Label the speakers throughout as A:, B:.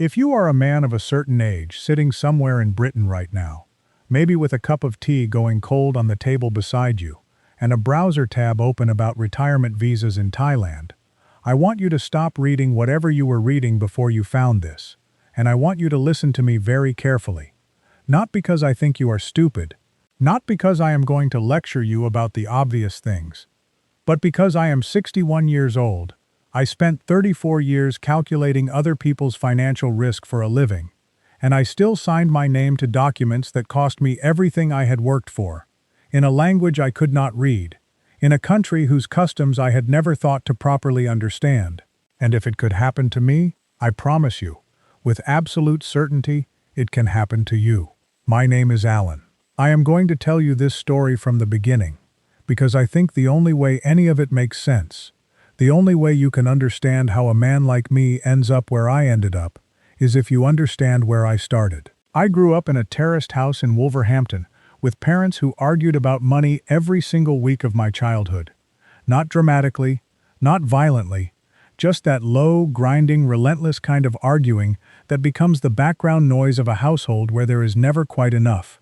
A: If you are a man of a certain age sitting somewhere in Britain right now, maybe with a cup of tea going cold on the table beside you, and a browser tab open about retirement visas in Thailand, I want you to stop reading whatever you were reading before you found this, and I want you to listen to me very carefully. Not because I think you are stupid, not because I am going to lecture you about the obvious things, but because I am 61 years old. I spent 34 years calculating other people's financial risk for a living, and I still signed my name to documents that cost me everything I had worked for, in a language I could not read, in a country whose customs I had never thought to properly understand. And if it could happen to me, I promise you, with absolute certainty, it can happen to you. My name is Alan. I am going to tell you this story from the beginning, because I think the only way any of it makes sense, the only way you can understand how a man like me ends up where I ended up, is if you understand where I started. I grew up in a terraced house in Wolverhampton, with parents who argued about money every single week of my childhood. Not dramatically, not violently, just that low, grinding, relentless kind of arguing that becomes the background noise of a household where there is never quite enough.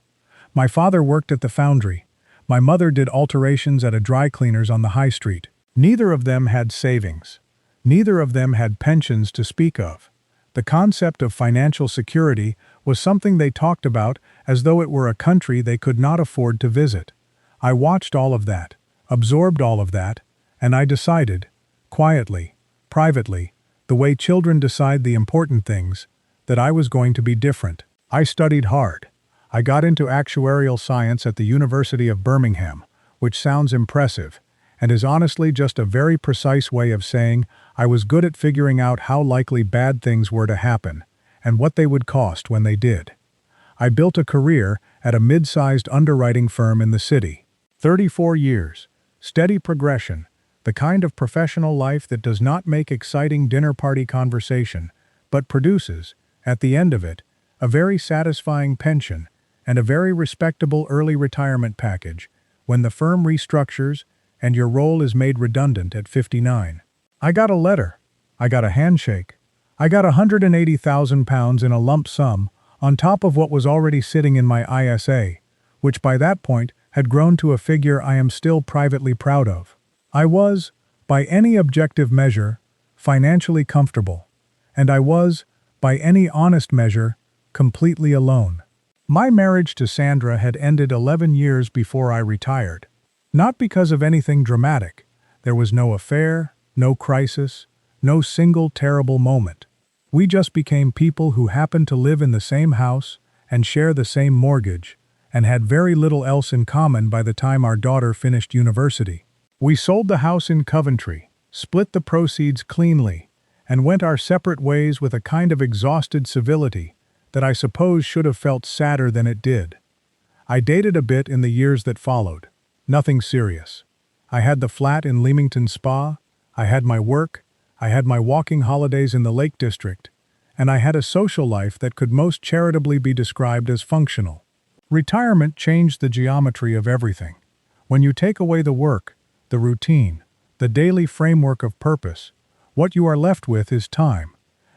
A: My father worked at the foundry. My mother did alterations at a dry cleaner's on the high street. Neither of them had savings. Neither of them had pensions to speak of. The concept of financial security was something they talked about as though it were a country they could not afford to visit. I watched all of that, absorbed all of that, and I decided, quietly, privately, the way children decide the important things, that I was going to be different. I studied hard. I got into actuarial science at the University of Birmingham, which sounds impressive, and is honestly just a very precise way of saying I was good at figuring out how likely bad things were to happen, and what they would cost when they did. I built a career at a mid-sized underwriting firm in the city. 34 years, steady progression, the kind of professional life that does not make exciting dinner party conversation, but produces, at the end of it, a very satisfying pension and a very respectable early retirement package when the firm restructures and your role is made redundant at 59. I got a letter. I got a handshake. I got £180,000 in a lump sum on top of what was already sitting in my ISA, which by that point had grown to a figure I am still privately proud of. I was, by any objective measure, financially comfortable, and I was, by any honest measure, completely alone. My marriage to Sandra had ended 11 years before I retired. Not because of anything dramatic. There was no affair, no crisis, no single terrible moment. We just became people who happened to live in the same house and share the same mortgage, and had very little else in common by the time our daughter finished university. We sold the house in Coventry, split the proceeds cleanly, and went our separate ways with a kind of exhausted civility that I suppose should have felt sadder than it did. I dated a bit in the years that followed. Nothing serious. I had the flat in Leamington Spa, I had my work, I had my walking holidays in the Lake District, and I had a social life that could most charitably be described as functional. Retirement changed the geometry of everything. When you take away the work, the routine, the daily framework of purpose, what you are left with is time.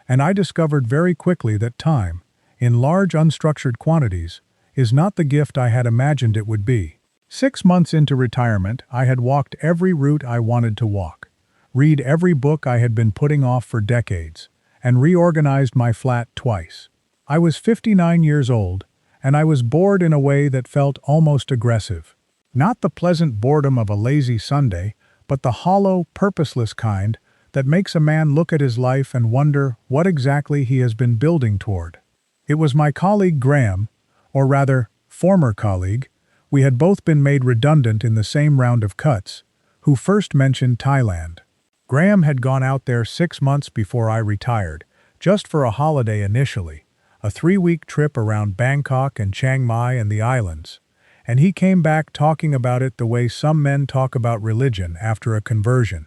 A: And I discovered very quickly that time, in large unstructured quantities, is not the gift I had imagined it would be. 6 months into retirement, I had walked every route I wanted to walk, read every book I had been putting off for decades, and reorganized my flat twice. I was 59 years old, and I was bored in a way that felt almost aggressive. Not the pleasant boredom of a lazy Sunday, but the hollow, purposeless kind that makes a man look at his life and wonder what exactly he has been building toward. It was my colleague Graham, or rather, former colleague, we had both been made redundant in the same round of cuts, who first mentioned Thailand. Graham had gone out there 6 months before I retired, just for a holiday initially, a 3-week trip around Bangkok and Chiang Mai and the islands, and he came back talking about it the way some men talk about religion after a conversion.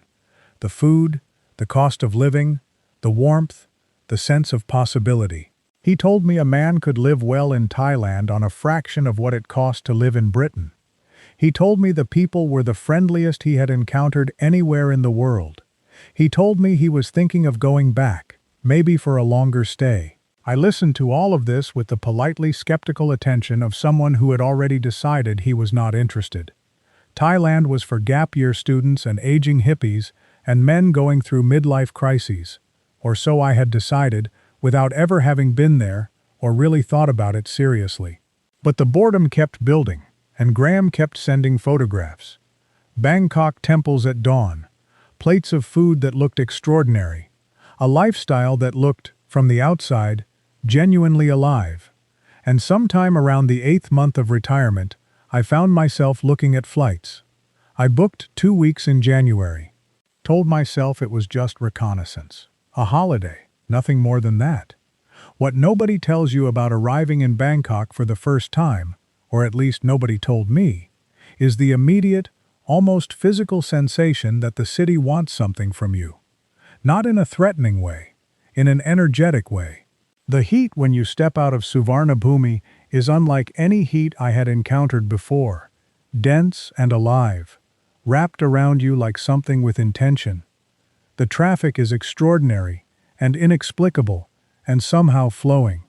A: The food, the cost of living, the warmth, the sense of possibility. He told me a man could live well in Thailand on a fraction of what it cost to live in Britain. He told me the people were the friendliest he had encountered anywhere in the world. He told me he was thinking of going back, maybe for a longer stay. I listened to all of this with the politely skeptical attention of someone who had already decided he was not interested. Thailand was for gap year students and aging hippies and men going through midlife crises, or so I had decided, without ever having been there or really thought about it seriously. But the boredom kept building, and Graham kept sending photographs. Bangkok temples at dawn, plates of food that looked extraordinary, a lifestyle that looked, from the outside, genuinely alive. And sometime around the 8th month of retirement, I found myself looking at flights. I booked 2 weeks in January. Told myself it was just reconnaissance. A holiday, nothing more than that. What nobody tells you about arriving in Bangkok for the first time, or at least nobody told me, is the immediate, almost physical sensation that the city wants something from you. Not in a threatening way, in an energetic way. The heat when you step out of Suvarnabhumi is unlike any heat I had encountered before, dense and alive, wrapped around you like something with intention. The traffic is extraordinary and inexplicable and somehow flowing.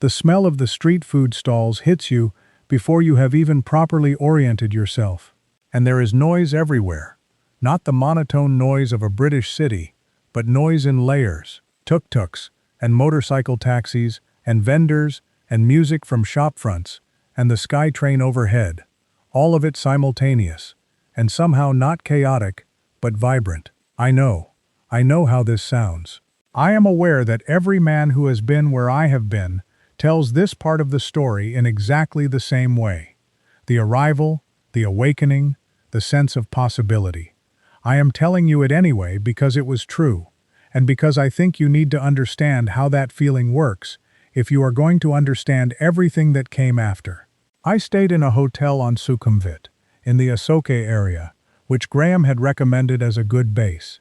A: The smell of the street food stalls hits you before you have even properly oriented yourself. And there is noise everywhere, not the monotone noise of a British city, but noise in layers, tuk-tuks, and motorcycle taxis, and vendors, and music from shop fronts, and the sky train overhead, all of it simultaneous, and somehow not chaotic, but vibrant. I know how this sounds. I am aware that every man who has been where I have been tells this part of the story in exactly the same way. The arrival, the awakening, the sense of possibility. I am telling you it anyway because it was true, and because I think you need to understand how that feeling works if you are going to understand everything that came after. I stayed in a hotel on Sukhumvit, in the Asoke area, which Graham had recommended as a good base.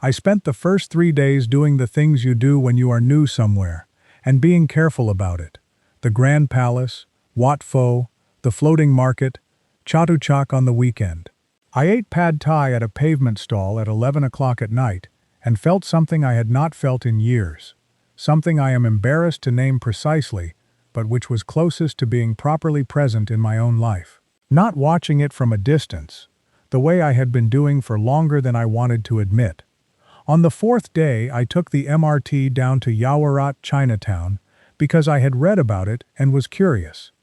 A: I spent the first 3 days doing the things you do when you are new somewhere, and being careful about it. The Grand Palace, Wat Pho, the floating market, Chatuchak on the weekend. I ate pad thai at a pavement stall at 11 o'clock at night, and felt something I had not felt in years. Something I am embarrassed to name precisely, but which was closest to being properly present in my own life. Not watching it from a distance, the way I had been doing for longer than I wanted to admit. On the 4th day, I took the MRT down to Yaowarat, Chinatown, because I had read about it and was curious.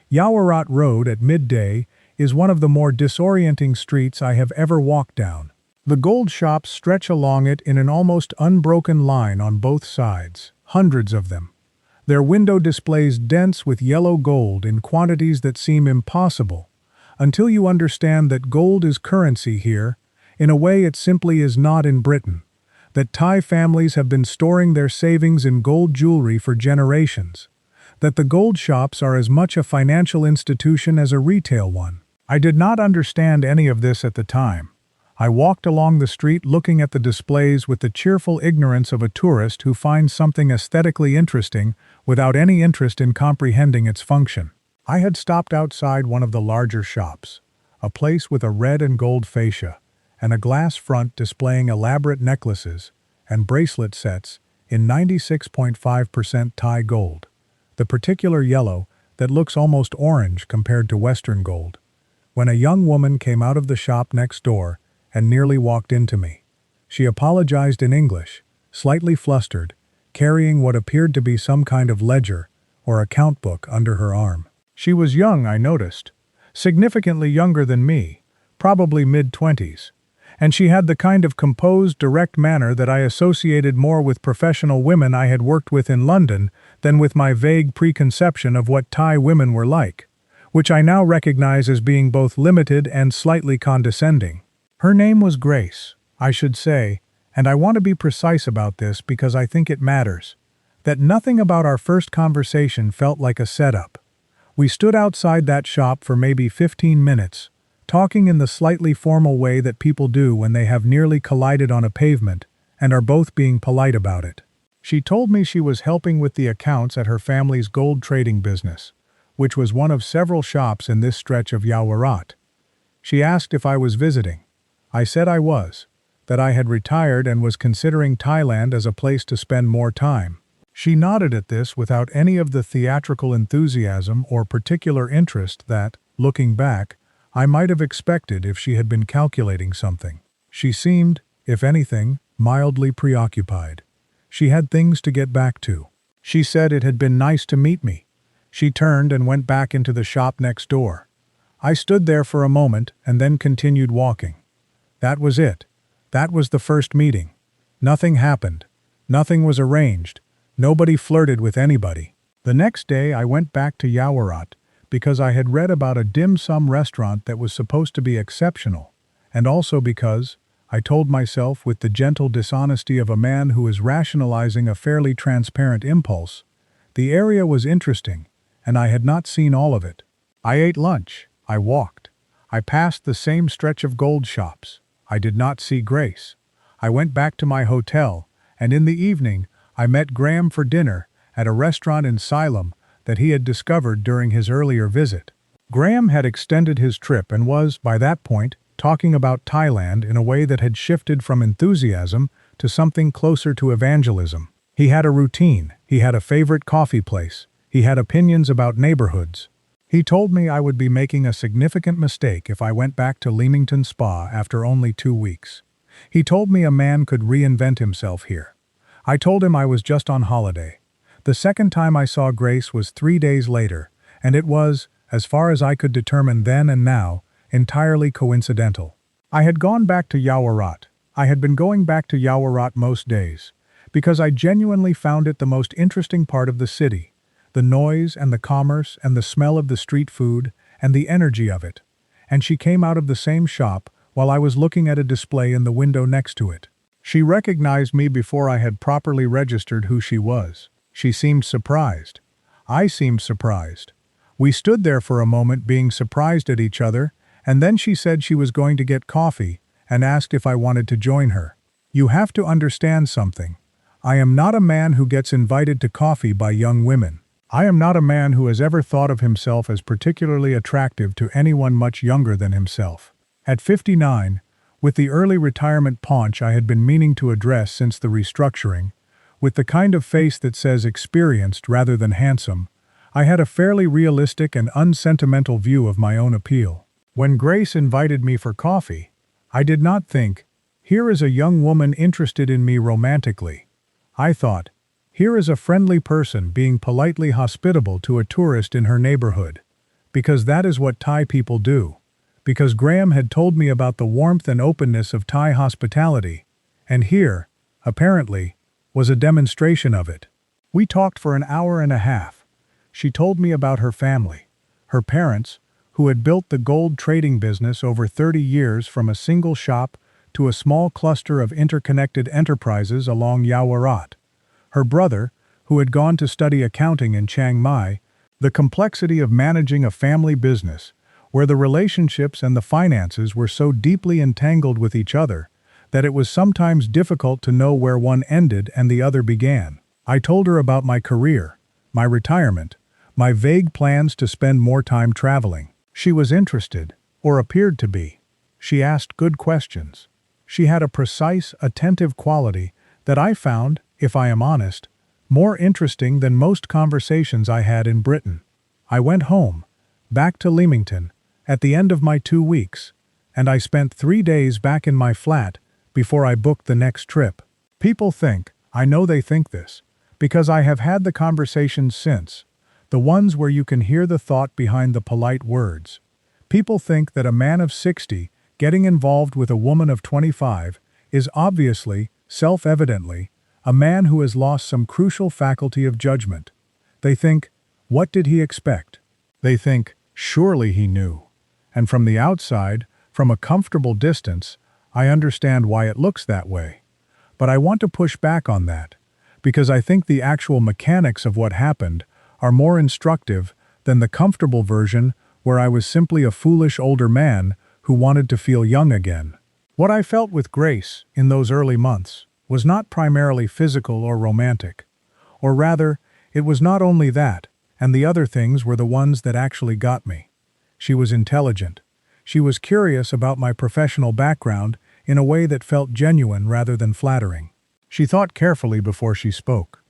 A: Yaowarat Road at midday is one of the more disorienting streets I have ever walked down. The gold shops stretch along it in an almost unbroken line on both sides, hundreds of them. Their window displays dense with yellow gold in quantities that seem impossible, until you understand that gold is currency here, in a way it simply is not in Britain, that Thai families have been storing their savings in gold jewelry for generations, that the gold shops are as much a financial institution as a retail one. I did not understand any of this at the time. I walked along the street looking at the displays with the cheerful ignorance of a tourist who finds something aesthetically interesting without any interest in comprehending its function. I had stopped outside one of the larger shops, a place with a red and gold fascia, and a glass front displaying elaborate necklaces and bracelet sets in 96.5% Thai gold, the particular yellow that looks almost orange compared to Western gold, when a young woman came out of the shop next door and nearly walked into me. She apologized in English, slightly flustered, carrying what appeared to be some kind of ledger or account book under her arm. She was young, I noticed, significantly younger than me, probably mid-20s, and she had the kind of composed, direct manner that I associated more with professional women I had worked with in London than with my vague preconception of what Thai women were like, which I now recognize as being both limited and slightly condescending. Her name was Grace, I should say, and I want to be precise about this because I think it matters, that nothing about our first conversation felt like a setup. We stood outside that shop for maybe 15 minutes, talking in the slightly formal way that people do when they have nearly collided on a pavement and are both being polite about it. She told me she was helping with the accounts at her family's gold trading business, which was one of several shops in this stretch of Yaowarat. She asked if I was visiting. I said I was, that I had retired and was considering Thailand as a place to spend more time. She nodded at this without any of the theatrical enthusiasm or particular interest that, looking back, I might have expected if she had been calculating something. She seemed, if anything, mildly preoccupied. She had things to get back to. She said it had been nice to meet me. She turned and went back into the shop next door. I stood there for a moment and then continued walking. That was it. That was the first meeting. Nothing happened. Nothing was arranged. Nobody flirted with anybody. The next day I went back to Yaowarat because I had read about a dim sum restaurant that was supposed to be exceptional, and also because, I told myself with the gentle dishonesty of a man who is rationalizing a fairly transparent impulse, the area was interesting, and I had not seen all of it. I ate lunch. I walked. I passed the same stretch of gold shops. I did not see Grace. I went back to my hotel, and in the evening, I met Graham for dinner at a restaurant in Ceylon that he had discovered during his earlier visit. Graham had extended his trip and was, by that point, talking about Thailand in a way that had shifted from enthusiasm to something closer to evangelism. He had a routine. He had a favorite coffee place. He had opinions about neighborhoods. He told me I would be making a significant mistake if I went back to Leamington Spa after only 2 weeks. He told me a man could reinvent himself here. I told him I was just on holiday. The second time I saw Grace was 3 days later, and it was, as far as I could determine then and now, entirely coincidental. I had gone back to Yaowarat. I had been going back to Yaowarat most days, because I genuinely found it the most interesting part of the city. The noise and the commerce and the smell of the street food and the energy of it. And she came out of the same shop while I was looking at a display in the window next to it. She recognized me before I had properly registered who she was. She seemed surprised. I seemed surprised. We stood there for a moment being surprised at each other, and then she said she was going to get coffee and asked if I wanted to join her. You have to understand something. I am not a man who gets invited to coffee by young women. I am not a man who has ever thought of himself as particularly attractive to anyone much younger than himself. At 59, with the early retirement paunch I had been meaning to address since the restructuring, with the kind of face that says experienced rather than handsome, I had a fairly realistic and unsentimental view of my own appeal. When Grace invited me for coffee, I did not think, here is a young woman interested in me romantically. I thought, here is a friendly person being politely hospitable to a tourist in her neighborhood. Because that is what Thai people do. Because Graham had told me about the warmth and openness of Thai hospitality, and here, apparently, was a demonstration of it. We talked for an hour and a half. She told me about her family, her parents, who had built the gold trading business over 30 years from a single shop to a small cluster of interconnected enterprises along Yaowarat. Her brother, who had gone to study accounting in Chiang Mai, the complexity of managing a family business, where the relationships and the finances were so deeply entangled with each other that it was sometimes difficult to know where one ended and the other began. I told her about my career, my retirement, my vague plans to spend more time traveling. She was interested, or appeared to be. She asked good questions. She had a precise, attentive quality that I found, if I am honest, more interesting than most conversations I had in Britain. I went home, back to Leamington, at the end of my 2 weeks, and I spent 3 days back in my flat before I booked the next trip. People think, I know they think this, because I have had the conversations since, the ones where you can hear the thought behind the polite words. People think that a man of 60 getting involved with a woman of 25 is obviously, self-evidently, a man who has lost some crucial faculty of judgment. They think, what did he expect? They think, surely he knew. And from the outside, from a comfortable distance, I understand why it looks that way. But I want to push back on that, because I think the actual mechanics of what happened are more instructive than the comfortable version where I was simply a foolish older man who wanted to feel young again. What I felt with Grace in those early months was not primarily physical or romantic. Or rather, it was not only that, and the other things were the ones that actually got me. She was intelligent. She was curious about my professional background in a way that felt genuine rather than flattering. She thought carefully before she spoke.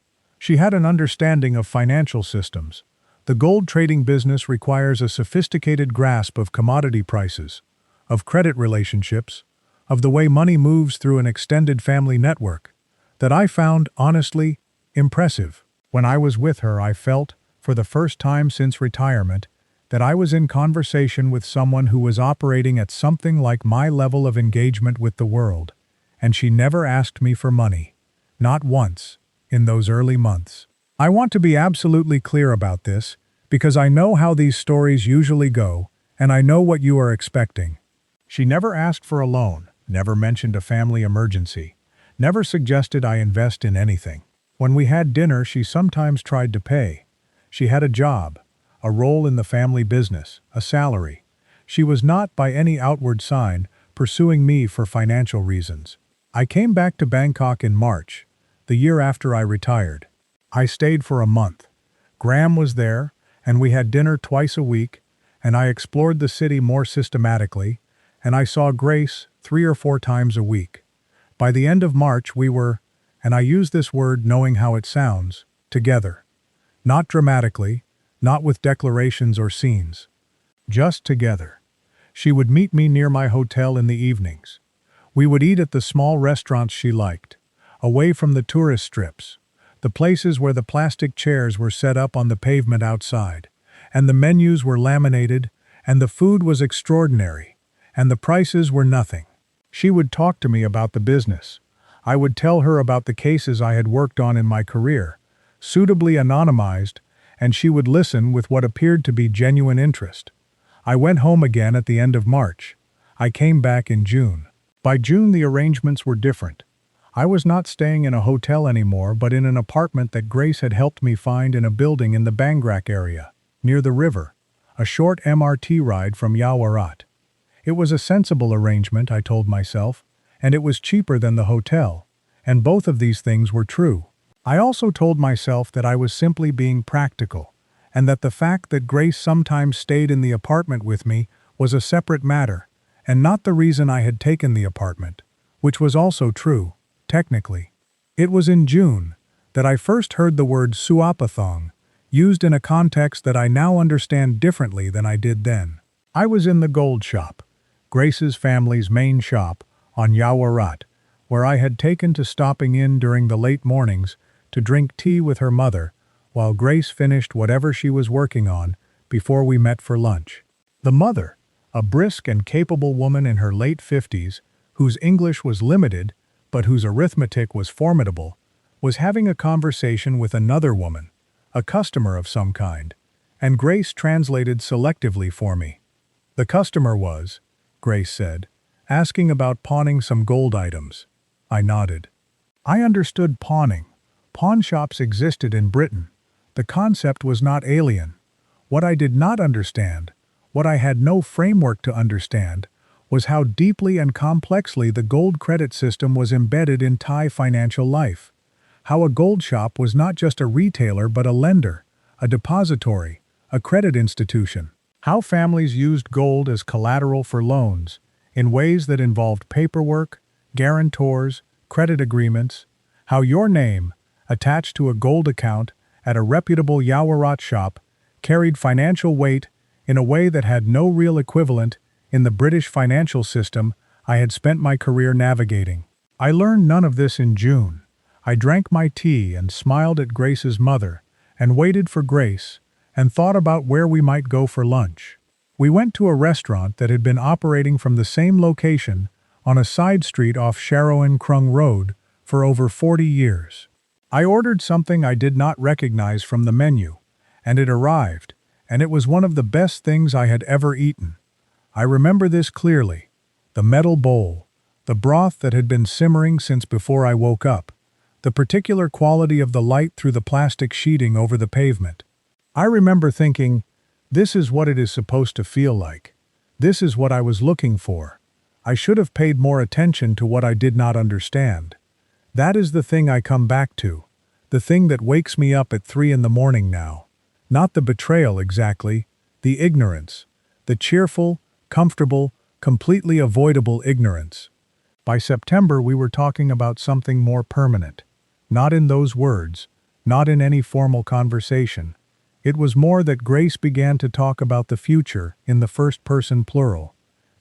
A: She had an understanding of financial systems. The gold trading business requires a sophisticated grasp of commodity prices, of credit relationships, of the way money moves through an extended family network, that I found, honestly, impressive. When I was with her, I felt, for the first time since retirement, that I was in conversation with someone who was operating at something like my level of engagement with the world, and she never asked me for money. Not once, in those early months. I want to be absolutely clear about this, because I know how these stories usually go, and I know what you are expecting. She never asked for a loan, never mentioned a family emergency, never suggested I invest in anything. When we had dinner, she sometimes tried to pay. She had a job, a role in the family business, a salary. She was not, by any outward sign, pursuing me for financial reasons. I came back to Bangkok in March, the year after I retired. I stayed for a month. Graham was there, and we had dinner twice a week, and I explored the city more systematically, and I saw Grace 3 or 4 times a week. By the end of March we were, and I use this word knowing how it sounds, together. Not dramatically, not with declarations or scenes. Just together. She would meet me near my hotel in the evenings. We would eat at the small restaurants she liked, away from the tourist strips, the places where the plastic chairs were set up on the pavement outside, and the menus were laminated, and the food was extraordinary, and the prices were nothing. She would talk to me about the business. I would tell her about the cases I had worked on in my career, suitably anonymized, and she would listen with what appeared to be genuine interest. I went home again at the end of March. I came back in June. By June the arrangements were different. I was not staying in a hotel anymore, but in an apartment that Grace had helped me find in a building in the Bangkok area, near the river, a short MRT ride from Yaowarat. It was a sensible arrangement, I told myself, and it was cheaper than the hotel, and both of these things were true. I also told myself that I was simply being practical, and that the fact that Grace sometimes stayed in the apartment with me was a separate matter, and not the reason I had taken the apartment, which was also true. Technically. It was in June that I first heard the word suapathong, used in a context that I now understand differently than I did then. I was in the gold shop, Grace's family's main shop, on Yaowarat, where I had taken to stopping in during the late mornings to drink tea with her mother, while Grace finished whatever she was working on before we met for lunch. The mother, a brisk and capable woman in her late 50s, whose English was limited, but whose arithmetic was formidable, was having a conversation with another woman, a customer of some kind, and Grace translated selectively for me. The customer was, Grace said, asking about pawning some gold items. I nodded. I understood pawning. Pawn shops existed in Britain. The concept was not alien. What I did not understand, what I had no framework to understand, was how deeply and complexly the gold credit system was embedded in Thai financial life. How a gold shop was not just a retailer but a lender, a depository, a credit institution. How families used gold as collateral for loans, in ways that involved paperwork, guarantors, credit agreements. How your name, attached to a gold account at a reputable Yaowarat shop, carried financial weight in a way that had no real equivalent in the British financial system I had spent my career navigating. I learned none of this in June. I drank my tea and smiled at Grace's mother, and waited for Grace, and thought about where we might go for lunch. We went to a restaurant that had been operating from the same location on a side street off Sharoan Krung Road for over 40 years. I ordered something I did not recognize from the menu, and it arrived, and it was one of the best things I had ever eaten. I remember this clearly. The metal bowl, the broth that had been simmering since before I woke up, the particular quality of the light through the plastic sheeting over the pavement. I remember thinking, this is what it is supposed to feel like. This is what I was looking for. I should have paid more attention to what I did not understand. That is the thing I come back to, the thing that wakes me up at 3 a.m. now. Not the betrayal exactly, the ignorance, the cheerful, comfortable, completely avoidable ignorance. By September we were talking about something more permanent. Not in those words, not in any formal conversation. It was more that Grace began to talk about the future in the first person plural,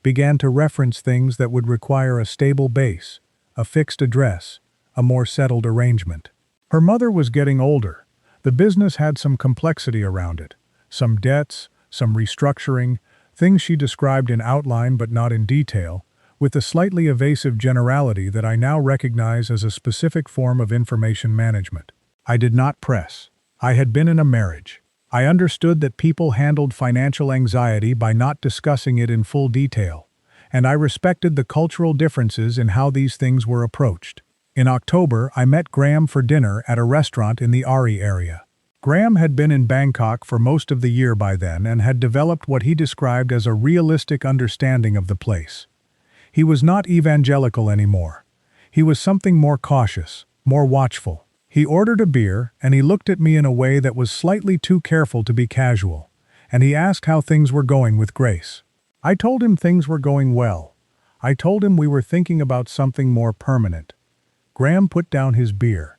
A: began to reference things that would require a stable base, a fixed address, a more settled arrangement. Her mother was getting older. The business had some complexity around it, some debts, some restructuring, things she described in outline but not in detail, with a slightly evasive generality that I now recognize as a specific form of information management. I did not press. I had been in a marriage. I understood that people handled financial anxiety by not discussing it in full detail, and I respected the cultural differences in how these things were approached. In October, I met Graham for dinner at a restaurant in the Ari area. Graham had been in Bangkok for most of the year by then and had developed what he described as a realistic understanding of the place. He was not evangelical anymore. He was something more cautious, more watchful. He ordered a beer, and he looked at me in a way that was slightly too careful to be casual, and he asked how things were going with Grace. I told him things were going well. I told him we were thinking about something more permanent. Graham put down his beer.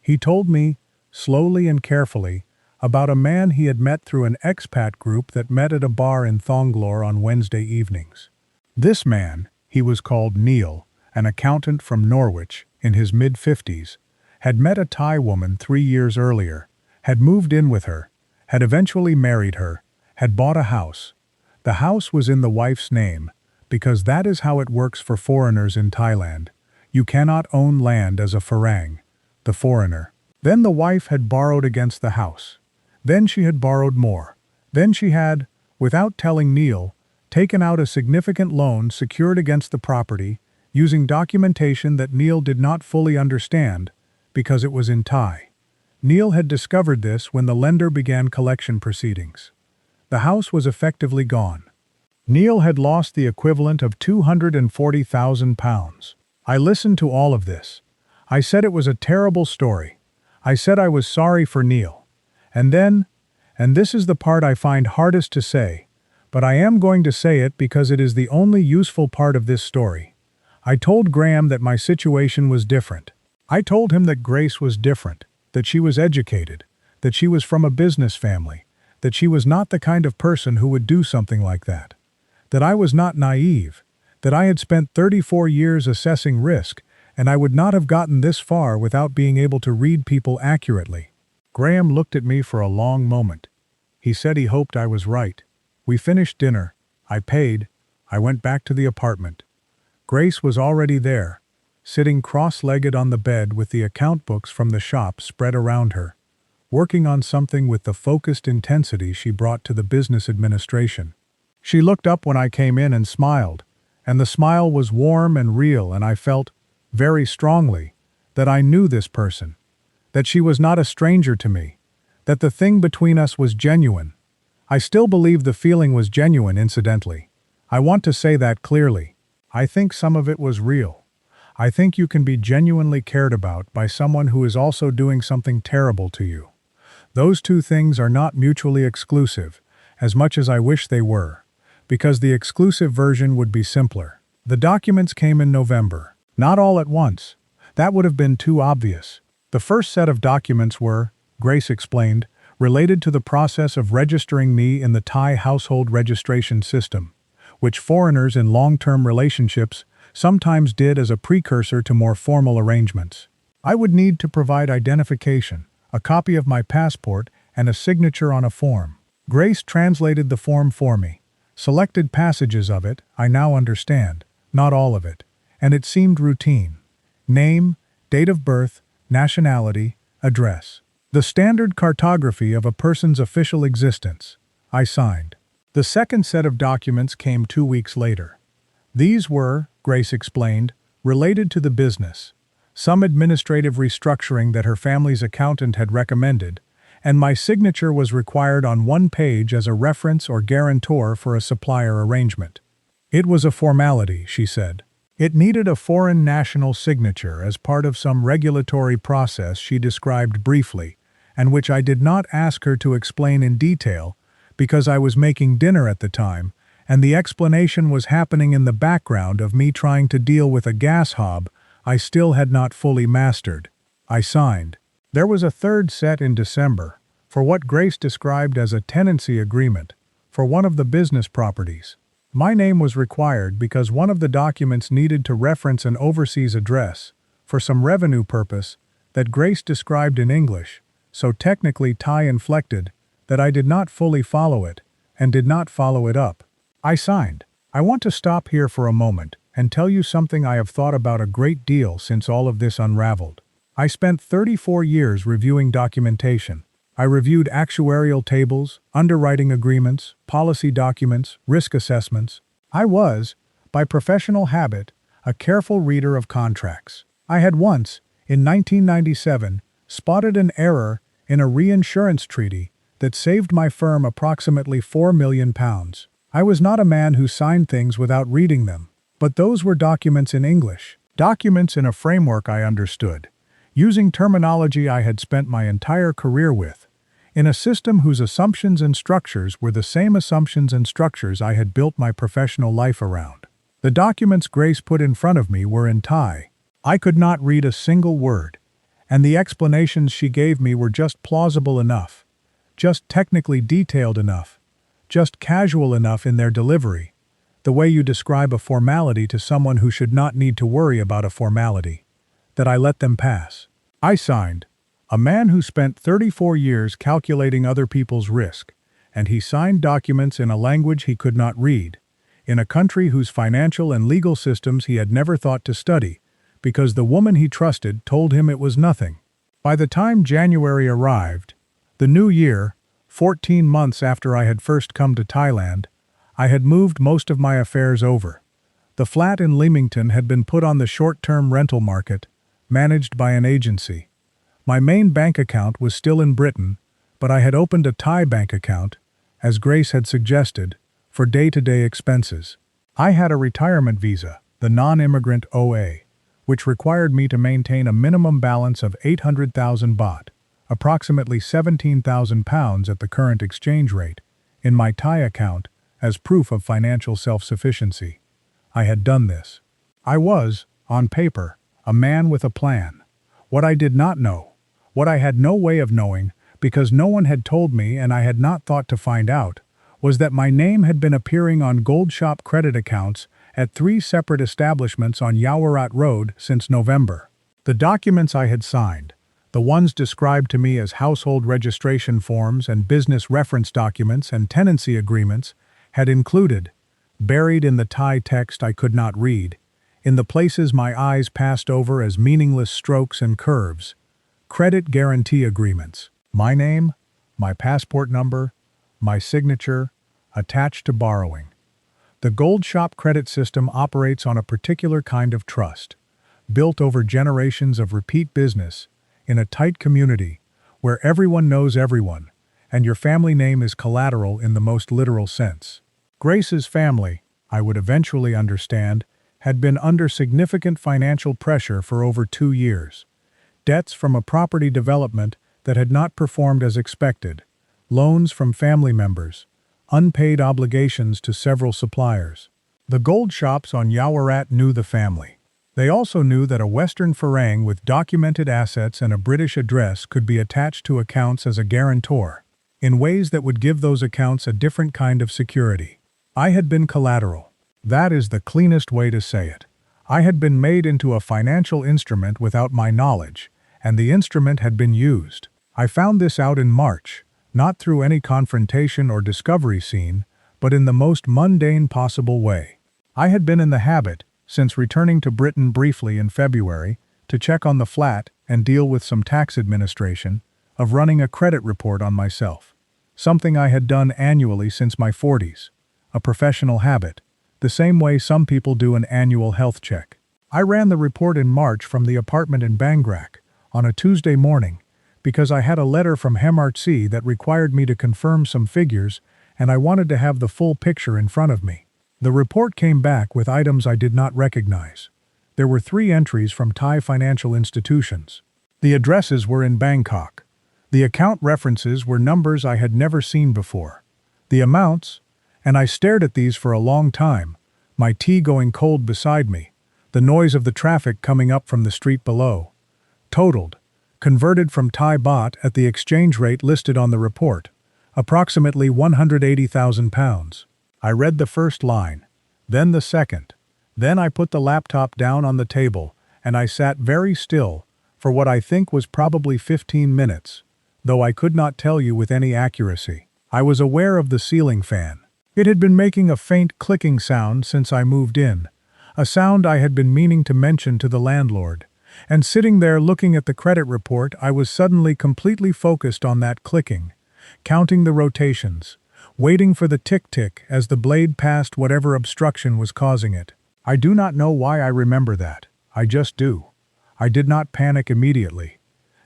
A: He told me, slowly and carefully, about a man he had met through an expat group that met at a bar in Thonglor on Wednesday evenings. This man, he was called Neil, an accountant from Norwich, in his mid-50s, had met a Thai woman 3 years earlier, had moved in with her, had eventually married her, had bought a house. The house was in the wife's name, because that is how it works for foreigners in Thailand. You cannot own land as a Farang, the foreigner. Then the wife had borrowed against the house. Then she had borrowed more. Then she had, without telling Neil, taken out a significant loan secured against the property, using documentation that Neil did not fully understand, because it was in Thai. Neil had discovered this when the lender began collection proceedings. The house was effectively gone. Neil had lost the equivalent of £240,000. I listened to all of this. I said it was a terrible story. I said I was sorry for Neil. And then, and this is the part I find hardest to say, but I am going to say it because it is the only useful part of this story. I told Graham that my situation was different. I told him that Grace was different, that she was educated, that she was from a business family, that she was not the kind of person who would do something like that, that I was not naive, that I had spent 34 years assessing risk, and I would not have gotten this far without being able to read people accurately. Graham looked at me for a long moment. He said he hoped I was right. We finished dinner. I paid. I went back to the apartment. Grace was already there, sitting cross-legged on the bed with the account books from the shop spread around her, working on something with the focused intensity she brought to the business administration. She looked up when I came in and smiled, and the smile was warm and real, and I felt, very strongly, that I knew this person, that she was not a stranger to me, that the thing between us was genuine. I still believe the feeling was genuine, incidentally. I want to say that clearly. I think some of it was real. I think you can be genuinely cared about by someone who is also doing something terrible to you. Those two things are not mutually exclusive, as much as I wish they were, because the exclusive version would be simpler. The documents came in November, not all at once. That would have been too obvious. The first set of documents were, Grace explained, related to the process of registering me in the Thai household registration system, which foreigners in long-term relationships sometimes did as a precursor to more formal arrangements. I would need to provide identification, a copy of my passport, and a signature on a form. Grace translated the form for me. Selected passages of it, I now understand, not all of it, and it seemed routine. Name, date of birth, nationality, address. The standard cartography of a person's official existence. I signed. The second set of documents came 2 weeks later. These were, Grace explained, related to the business, some administrative restructuring that her family's accountant had recommended, and my signature was required on one page as a reference or guarantor for a supplier arrangement. It was a formality, she said. It needed a foreign national signature as part of some regulatory process she described briefly, and which I did not ask her to explain in detail because I was making dinner at the time, and the explanation was happening in the background of me trying to deal with a gas hob I still had not fully mastered. I signed. There was a third set in December, for what Grace described as a tenancy agreement, for one of the business properties. My name was required because one of the documents needed to reference an overseas address, for some revenue purpose, that Grace described in English, so technically Thai-inflected, that I did not fully follow it, and did not follow it up. I signed. I want to stop here for a moment and tell you something I have thought about a great deal since all of this unraveled. I spent 34 years reviewing documentation. I reviewed actuarial tables, underwriting agreements, policy documents, risk assessments. I was, by professional habit, a careful reader of contracts. I had once, in 1997, spotted an error in a reinsurance treaty that saved my firm approximately £4 million. I was not a man who signed things without reading them, but those were documents in English, documents in a framework I understood, using terminology I had spent my entire career with, in a system whose assumptions and structures were the same assumptions and structures I had built my professional life around. The documents Grace put in front of me were in Thai. I could not read a single word, and the explanations she gave me were just plausible enough, just technically detailed enough, just casual enough in their delivery, the way you describe a formality to someone who should not need to worry about a formality, that I let them pass. I signed. A man who spent 34 years calculating other people's risk, and he signed documents in a language he could not read, in a country whose financial and legal systems he had never thought to study, because the woman he trusted told him it was nothing. By the time January arrived, the new year, 14 months after I had first come to Thailand, I had moved most of my affairs over. The flat in Leamington had been put on the short-term rental market, managed by an agency. My main bank account was still in Britain, but I had opened a Thai bank account, as Grace had suggested, for day-to-day expenses. I had a retirement visa, the non-immigrant OA, which required me to maintain a minimum balance of 800,000 baht, approximately £17,000 at the current exchange rate, in my Thai account as proof of financial self-sufficiency. I had done this. I was, on paper, a man with a plan. What I did not know, what I had no way of knowing, because no one had told me and I had not thought to find out, was that my name had been appearing on gold shop credit accounts at 3 separate establishments on Yaowarat Road since November. The documents I had signed, the ones described to me as household registration forms and business reference documents and tenancy agreements, had included, buried in the Thai text I could not read, in the places my eyes passed over as meaningless strokes and curves, credit guarantee agreements, my name, my passport number, my signature, attached to borrowing. The Gold Shop credit system operates on a particular kind of trust, built over generations of repeat business, in a tight community, where everyone knows everyone, and your family name is collateral in the most literal sense. Grace's family, I would eventually understand, had been under significant financial pressure for over 2 years. Debts from a property development that had not performed as expected, loans from family members, unpaid obligations to several suppliers. The gold shops on Yaowarat knew the family. They also knew that a Western Farang with documented assets and a British address could be attached to accounts as a guarantor, in ways that would give those accounts a different kind of security. I had been collateral. That is the cleanest way to say it. I had been made into a financial instrument without my knowledge, and the instrument had been used. I found this out in March, not through any confrontation or discovery scene, but in the most mundane possible way. I had been in the habit, since returning to Britain briefly in February, to check on the flat and deal with some tax administration, of running a credit report on myself. Something I had done annually since my 40s. A professional habit, the same way some people do an annual health check. I ran the report in March from the apartment in Bangkok, on a Tuesday morning, because I had a letter from HMRC that required me to confirm some figures, and I wanted to have the full picture in front of me. The report came back with items I did not recognize. There were 3 entries from Thai financial institutions. The addresses were in Bangkok. The account references were numbers I had never seen before. The amounts, and I stared at these for a long time, my tea going cold beside me, the noise of the traffic coming up from the street below, totaled, converted from Thai baht at the exchange rate listed on the report, approximately £180,000. I read the first line, then the second. Then I put the laptop down on the table, and I sat very still for what I think was probably 15 minutes, though I could not tell you with any accuracy. I was aware of the ceiling fan. It had been making a faint clicking sound since I moved in, a sound I had been meaning to mention to the landlord, and sitting there looking at the credit report, I was suddenly completely focused on that clicking, counting the rotations, waiting for the tick-tick as the blade passed whatever obstruction was causing it. I do not know why I remember that. I just do. I did not panic immediately.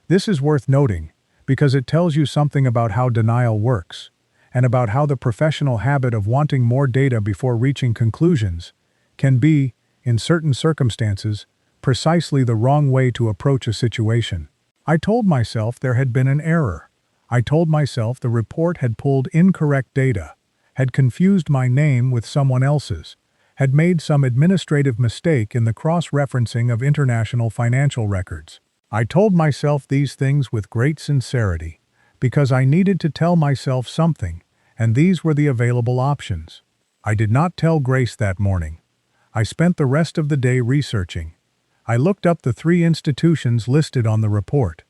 A: This is worth noting, because it tells you something about how denial works, and about how the professional habit of wanting more data before reaching conclusions can be, in certain circumstances, precisely the wrong way to approach a situation. I told myself there had been an error. I told myself the report had pulled incorrect data, had confused my name with someone else's, had made some administrative mistake in the cross-referencing of international financial records. I told myself these things with great sincerity, because I needed to tell myself something, and these were the available options. I did not tell Grace that morning. I spent the rest of the day researching. I looked up the 3 institutions listed on the report.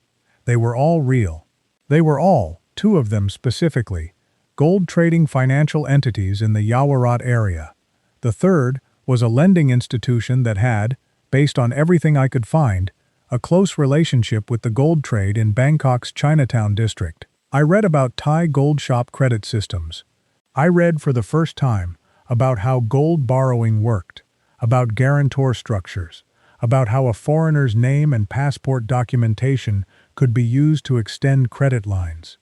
A: They were all real. They were all, 2 of them specifically, gold trading financial entities in the Yaowarat area. The third was a lending institution that had, based on everything I could find, a close relationship with the gold trade in Bangkok's Chinatown district. I read about Thai gold shop credit systems. I read for the first time about how gold borrowing worked, about guarantor structures, about how a foreigner's name and passport documentation could be used to extend credit lines.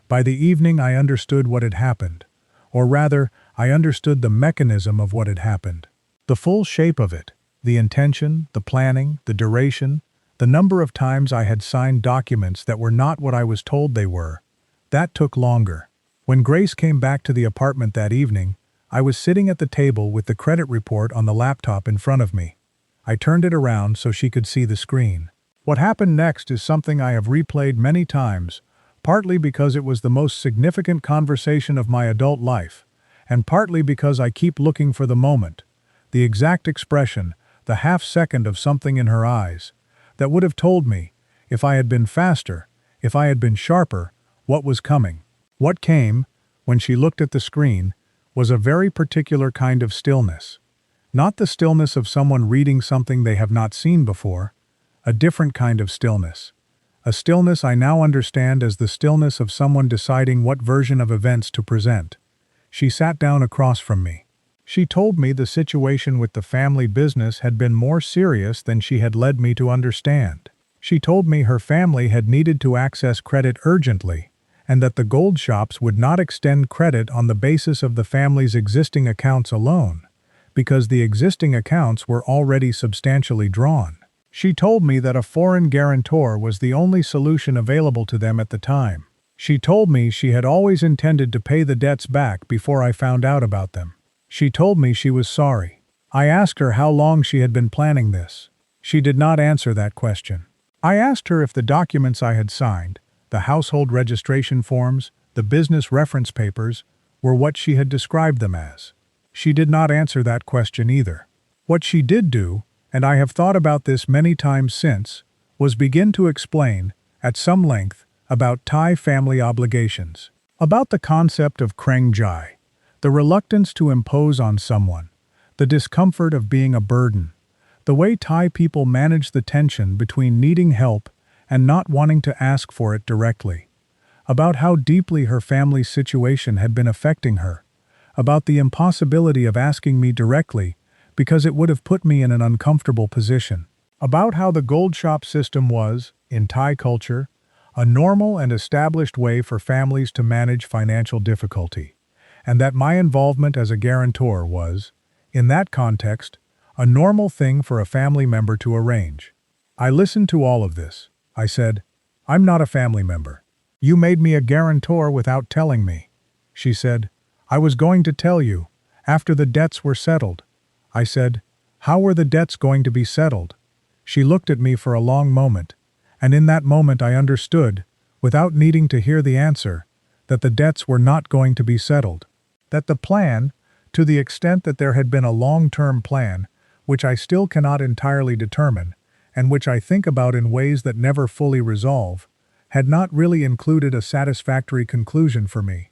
A: By the evening I understood what had happened, or rather, I understood the mechanism of what had happened. The full shape of it, the intention, the planning, the duration, the number of times I had signed documents that were not what I was told they were, that took longer. When Grace came back to the apartment that evening, I was sitting at the table with the credit report on the laptop in front of me. I turned it around so she could see the screen. What happened next is something I have replayed many times, partly because it was the most significant conversation of my adult life, and partly because I keep looking for the moment, the exact expression, the half-second of something in her eyes, that would have told me, if I had been faster, if I had been sharper, what was coming. What came, when she looked at the screen, was a very particular kind of stillness. Not the stillness of someone reading something they have not seen before, a different kind of stillness. A stillness I now understand as the stillness of someone deciding what version of events to present. She sat down across from me. She told me the situation with the family business had been more serious than she had led me to understand. She told me her family had needed to access credit urgently, and that the gold shops would not extend credit on the basis of the family's existing accounts alone, because the existing accounts were already substantially drawn. She told me that a foreign guarantor was the only solution available to them at the time. She told me she had always intended to pay the debts back before I found out about them. She told me she was sorry. I asked her how long she had been planning this. She did not answer that question. I asked her if the documents I had signed, the household registration forms, the business reference papers, were what she had described them as. She did not answer that question either. What she did do, and I have thought about this many times since, was begin to explain, at some length, about Thai family obligations, about the concept of kreng jai, the reluctance to impose on someone, the discomfort of being a burden, the way Thai people manage the tension between needing help and not wanting to ask for it directly, about how deeply her family's situation had been affecting her, about the impossibility of asking me directly because it would have put me in an uncomfortable position, about how the gold shop system was, in Thai culture, a normal and established way for families to manage financial difficulty, and that my involvement as a guarantor was, in that context, a normal thing for a family member to arrange. I listened to all of this. I said, "I'm not a family member. You made me a guarantor without telling me." She said, "I was going to tell you, after the debts were settled." I said, "How were the debts going to be settled?" She looked at me for a long moment, And in that moment I understood, without needing to hear the answer, that the debts were not going to be settled. That the plan, to the extent that there had been a long-term plan, which I still cannot entirely determine, and which I think about in ways that never fully resolve, had not really included a satisfactory conclusion for me.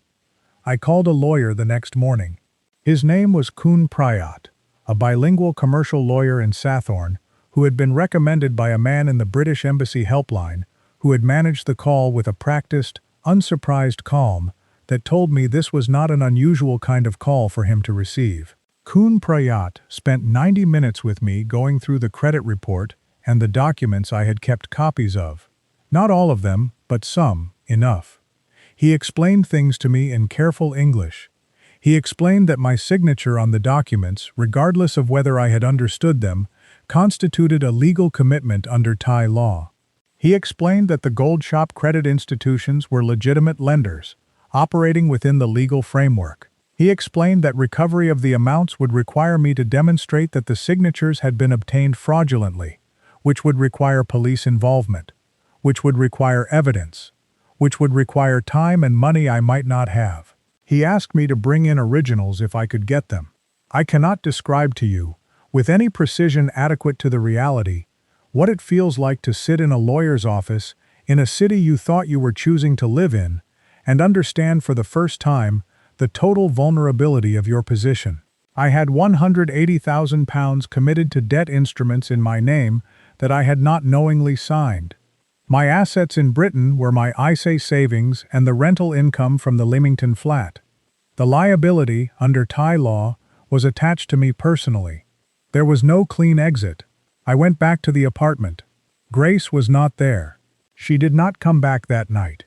A: I called a lawyer the next morning. His name was Kun Prayat, a bilingual commercial lawyer in Sathorn, who had been recommended by a man in the British Embassy helpline, who had managed the call with a practiced, unsurprised calm that told me this was not an unusual kind of call for him to receive. Kun Prayat spent 90 minutes with me going through the credit report and the documents I had kept copies of. Not all of them, but some, enough. He explained things to me in careful English. He explained that my signature on the documents, regardless of whether I had understood them, constituted a legal commitment under Thai law. He explained that the gold shop credit institutions were legitimate lenders, operating within the legal framework. He explained that recovery of the amounts would require me to demonstrate that the signatures had been obtained fraudulently, which would require police involvement, which would require evidence, which would require time and money I might not have. He asked me to bring in originals if I could get them. I cannot describe to you, with any precision adequate to the reality, what it feels like to sit in a lawyer's office in a city you thought you were choosing to live in, and understand for the first time the total vulnerability of your position. I had £180,000 committed to debt instruments in my name that I had not knowingly signed. My assets in Britain were my ISA savings and the rental income from the Leamington flat. The liability, under Thai law, was attached to me personally. There was no clean exit. I went back to the apartment. Grace was not there. She did not come back that night.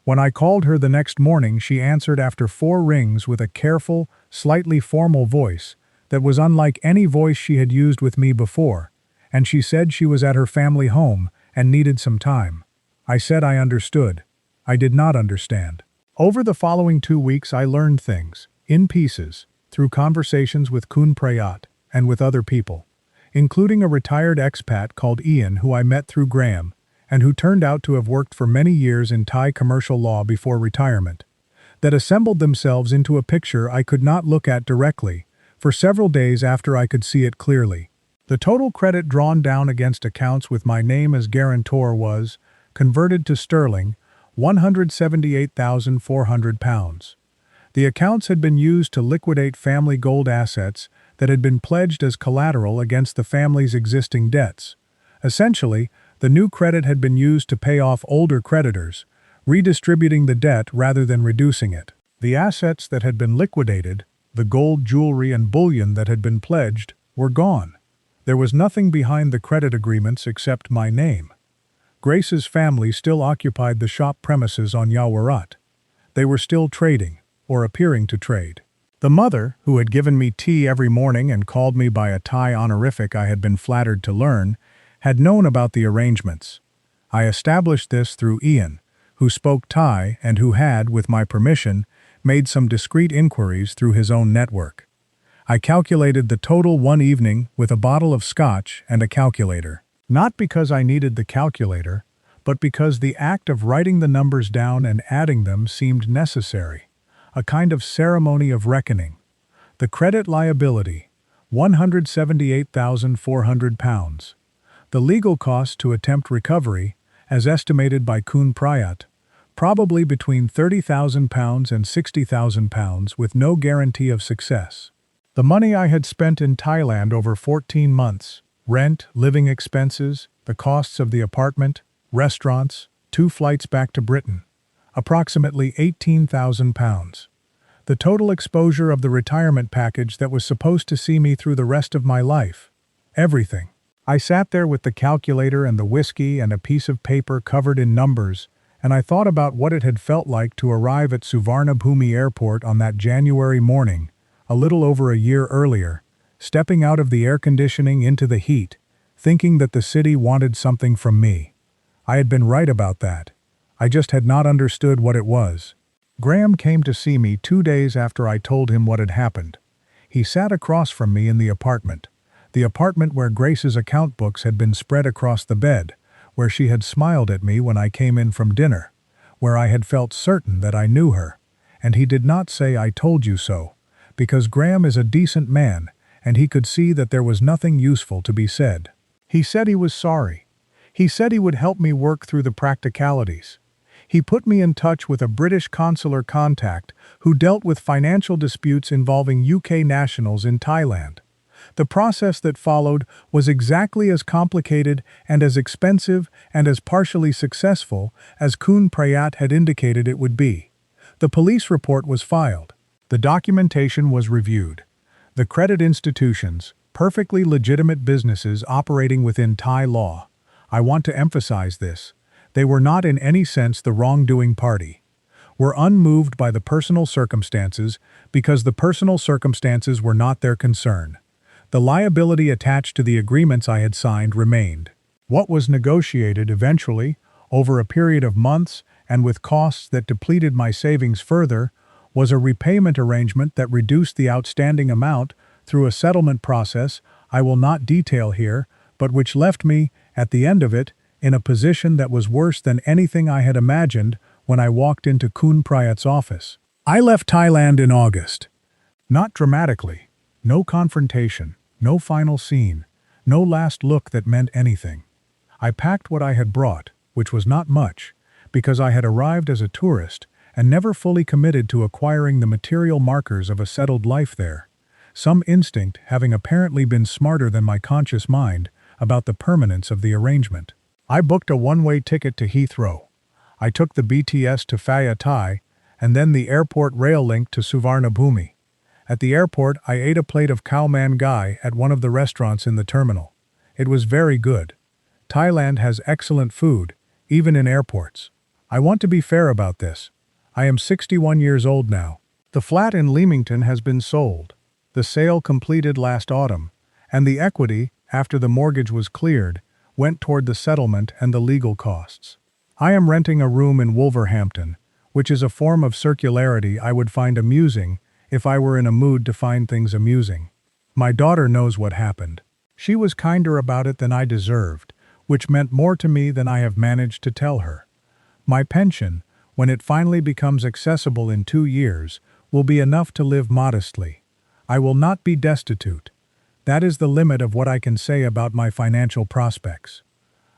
A: When I called her the next morning, she answered after 4 rings with a careful, slightly formal voice that was unlike any voice she had used with me before, and she said she was at her family home and needed some time. I said I understood. I did not understand. Over the following 2 weeks I learned things, in pieces, through conversations with Kun Prayat and with other people, including a retired expat called Ian who I met through Graham, and who turned out to have worked for many years in Thai commercial law before retirement, that assembled themselves into a picture I could not look at directly, for several days after I could see it clearly. The total credit drawn down against accounts with my name as guarantor was, converted to sterling, £178,400. The accounts had been used to liquidate family gold assets that had been pledged as collateral against the family's existing debts. Essentially, the new credit had been used to pay off older creditors, redistributing the debt rather than reducing it. The assets that had been liquidated, the gold, jewelry, and bullion that had been pledged, were gone. There was nothing behind the credit agreements except my name. Grace's family still occupied the shop premises on Yaowarat. They were still trading, or appearing to trade. The mother, who had given me tea every morning and called me by a Thai honorific I had been flattered to learn, had known about the arrangements. I established this through Ian, who spoke Thai and who had, with my permission, made some discreet inquiries through his own network. I calculated the total one evening with a bottle of scotch and a calculator. Not because I needed the calculator, but because the act of writing the numbers down and adding them seemed necessary. A kind of ceremony of reckoning. The credit liability, £178,400. The legal cost to attempt recovery, as estimated by Kun Prayat, probably between £30,000 and £60,000 with no guarantee of success. The money I had spent in Thailand over 14 months, rent, living expenses, the costs of the apartment, restaurants, 2 flights back to Britain, approximately £18,000. The total exposure of the retirement package that was supposed to see me through the rest of my life. Everything. I sat there with the calculator and the whiskey and a piece of paper covered in numbers, and I thought about what it had felt like to arrive at Suvarnabhumi Airport on that January morning, a little over a year earlier, stepping out of the air conditioning into the heat, thinking that the city wanted something from me. I had been right about that. I just had not understood what it was. Graham came to see me 2 days after I told him what had happened. He sat across from me in the apartment where Grace's account books had been spread across the bed, where she had smiled at me when I came in from dinner, where I had felt certain that I knew her, and he did not say "I told you so," because Graham is a decent man, and he could see that there was nothing useful to be said. He said he was sorry. He said he would help me work through the practicalities. He put me in touch with a British consular contact who dealt with financial disputes involving UK nationals in Thailand. The process that followed was exactly as complicated and as expensive and as partially successful as Kun Prayat had indicated it would be. The police report was filed. The documentation was reviewed. The credit institutions, perfectly legitimate businesses operating within Thai law. I want to emphasize this. They were not in any sense the wrongdoing party. Were unmoved by the personal circumstances because the personal circumstances were not their concern. The liability attached to the agreements I had signed remained. What was negotiated eventually, over a period of months and with costs that depleted my savings further, was a repayment arrangement that reduced the outstanding amount through a settlement process I will not detail here, but which left me, at the end of it, in a position that was worse than anything I had imagined when I walked into Kun Prayat's office. I left Thailand in August. Not dramatically. No confrontation. No final scene. No last look that meant anything. I packed what I had brought, which was not much, because I had arrived as a tourist and never fully committed to acquiring the material markers of a settled life there, some instinct having apparently been smarter than my conscious mind about the permanence of the arrangement. I booked a one-way ticket to Heathrow. I took the BTS to Phaya Thai, and then the airport rail link to Suvarnabhumi. At the airport, I ate a plate of khao man gai at one of the restaurants in the terminal. It was very good. Thailand has excellent food, even in airports. I want to be fair about this. I am 61 years old now. The flat in Leamington has been sold. The sale completed last autumn, and the equity, after the mortgage was cleared, went toward the settlement and the legal costs. I am renting a room in Wolverhampton, which is a form of circularity I would find amusing if I were in a mood to find things amusing. My daughter knows what happened. She was kinder about it than I deserved, which meant more to me than I have managed to tell her. My pension, when it finally becomes accessible in 2 years, will be enough to live modestly. I will not be destitute. That is the limit of what I can say about my financial prospects.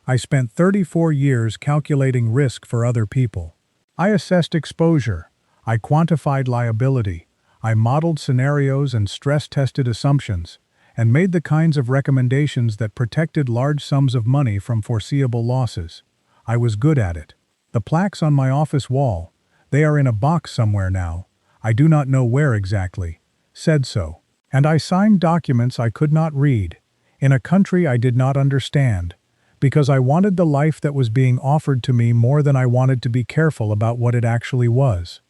A: I spent 34 years calculating risk for other people. I assessed exposure. I quantified liability. I modeled scenarios and stress-tested assumptions, and made the kinds of recommendations that protected large sums of money from foreseeable losses. I was good at it. The plaques on my office wall, they are in a box somewhere now, I do not know where exactly, said so. And I signed documents I could not read, in a country I did not understand, because I wanted the life that was being offered to me more than I wanted to be careful about what it actually was.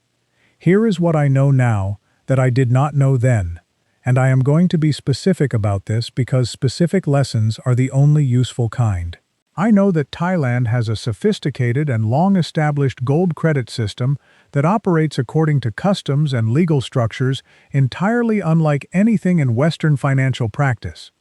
A: Here is what I know now that I did not know then, and I am going to be specific about this because specific lessons are the only useful kind. I know that Thailand has a sophisticated and long-established gold credit system that operates according to customs and legal structures entirely unlike anything in Western financial practice,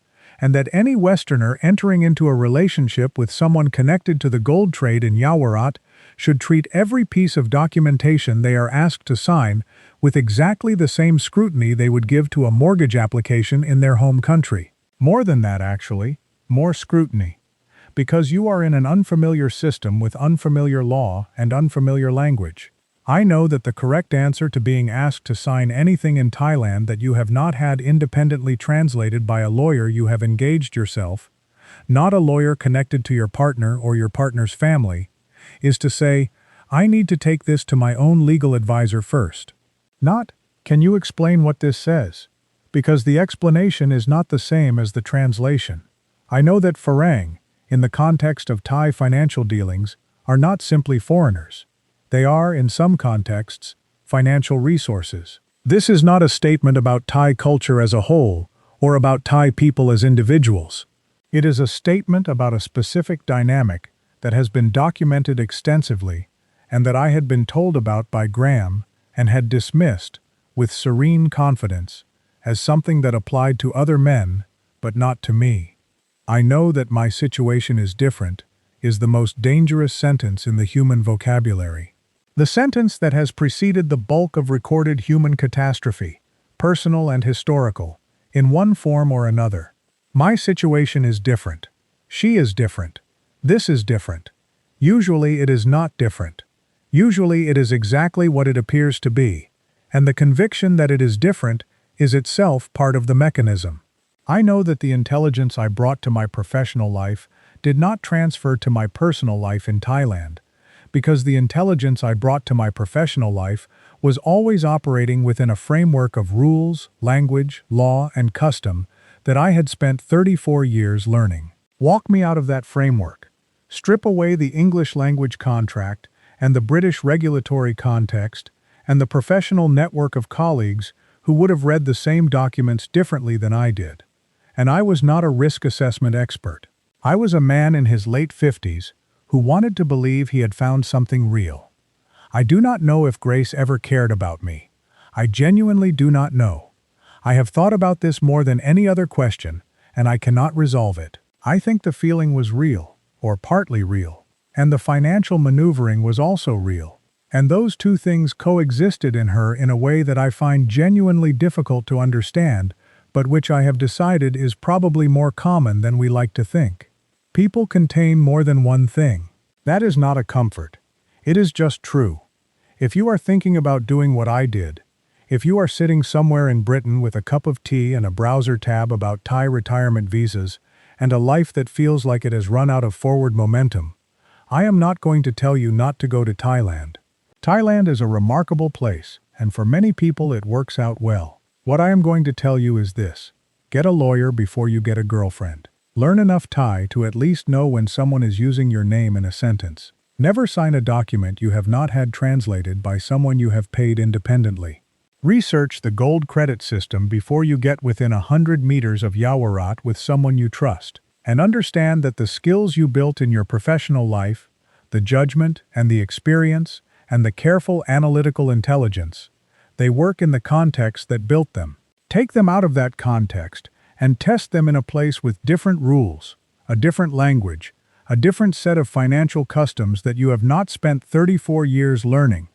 A: and that any Westerner entering into a relationship with someone connected to the gold trade in Yaowarat should treat every piece of documentation they are asked to sign with exactly the same scrutiny they would give to a mortgage application in their home country. More than that, actually, more scrutiny. Because you are in an unfamiliar system with unfamiliar law and unfamiliar language. I know that the correct answer to being asked to sign anything in Thailand that you have not had independently translated by a lawyer you have engaged yourself, not a lawyer connected to your partner or your partner's family, is to say, I need to take this to my own legal advisor first. Not, can you explain what this says? Because the explanation is not the same as the translation. I know that Farang, in the context of Thai financial dealings, are not simply foreigners. They are, in some contexts, financial resources. This is not a statement about Thai culture as a whole, or about Thai people as individuals. It is a statement about a specific dynamic that has been documented extensively and that I had been told about by Graham and had dismissed, with serene confidence, as something that applied to other men, but not to me. I know that my situation is different, is the most dangerous sentence in the human vocabulary. The sentence that has preceded the bulk of recorded human catastrophe, personal and historical, in one form or another. My situation is different. She is different. This is different. Usually it is not different. Usually it is exactly what it appears to be, and the conviction that it is different is itself part of the mechanism. I know that the intelligence I brought to my professional life did not transfer to my personal life in Thailand, because the intelligence I brought to my professional life was always operating within a framework of rules, language, law, and custom that I had spent 34 years learning. Walk me out of that framework. Strip away the English language contract and the British regulatory context and the professional network of colleagues who would have read the same documents differently than I did. And I was not a risk assessment expert. I was a man in his late 50s who wanted to believe he had found something real. I do not know if Grace ever cared about me. I genuinely do not know. I have thought about this more than any other question, and I cannot resolve it. I think the feeling was real, or partly real, and the financial maneuvering was also real. And those two things coexisted in her in a way that I find genuinely difficult to understand, but which I have decided is probably more common than we like to think. People contain more than one thing. That is not a comfort. It is just true. If you are thinking about doing what I did, if you are sitting somewhere in Britain with a cup of tea and a browser tab about Thai retirement visas, and a life that feels like it has run out of forward momentum, I am not going to tell you not to go to Thailand. Thailand is a remarkable place, and for many people it works out well. What I am going to tell you is this: get a lawyer before you get a girlfriend. Learn enough Thai to at least know when someone is using your name in a sentence. Never sign a document you have not had translated by someone you have paid independently. Research the gold credit system before you get within 100 meters of Yaowarat with someone you trust, and understand that the skills you built in your professional life, the judgment and the experience, and the careful analytical intelligence, they work in the context that built them. Take them out of that context and test them in a place with different rules, a different language, a different set of financial customs that you have not spent 34 years learning,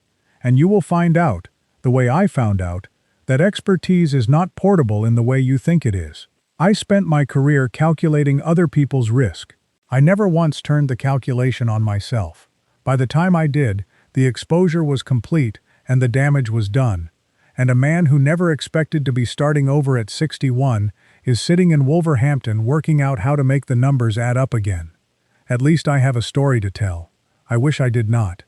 A: and you will find out, the way I found out, that expertise is not portable in the way you think it is. I spent my career calculating other people's risk. I never once turned the calculation on myself. By the time I did, the exposure was complete and the damage was done. And a man who never expected to be starting over at 61 is sitting in Wolverhampton working out how to make the numbers add up again. At least I have a story to tell. I wish I did not.